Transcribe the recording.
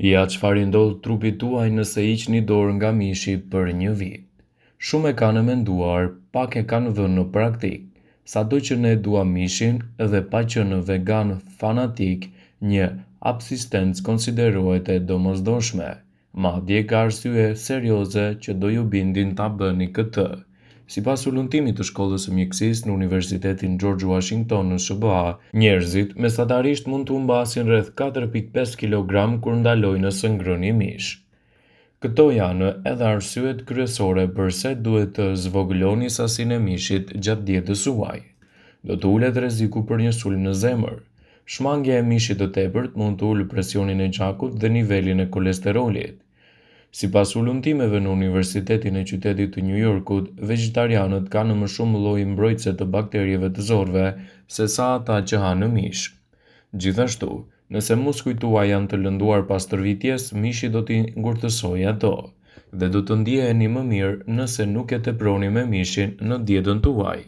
Ja çfarë i ndodh trupit tuaj nëse hiqni dorë nga mishi për një vit. Shumë e kanë menduar, pak e kanë vënë në praktik. Sado që ne duam mishin dhe pa qenë vegan fanatik, një abstinencë konsiderohet e domosdoshme. Madje ka arsye serioze që do ju bindin ta bëni këtë. Sipas ullumtimit të shkollës së mjekësisë në Universitetin George Washington në SBA, njerëzit mesatarisht mund të humbasin rreth 4,5 kg kur ndalojnë nëse ngrëni mish. Këto janë edhe arsyet kryesore pse duhet të zvogëloni sasinë e mishit gjatë dietës suaj. Do të ulet rreziku për një sulm në zemër. Shmangja e mishit të tepërt mund të ulë presionin e gjakut dhe nivelin e kolesterolit. Sipas ullumtimeve në Universitetin e Qytetit të New Yorkut, vegetarianët kanë më shumë lloje mbrojtëse të bakterieve të zorrve se sa ata që hanë mish. Gjithashtu, nëse muskujt tuaj janë të lënduar pas tërvitjes, mishi do t'i ngurtësojë ato dhe do të ndjeheni më mirë nëse nuk e teproni me mishin në dietën tuaj.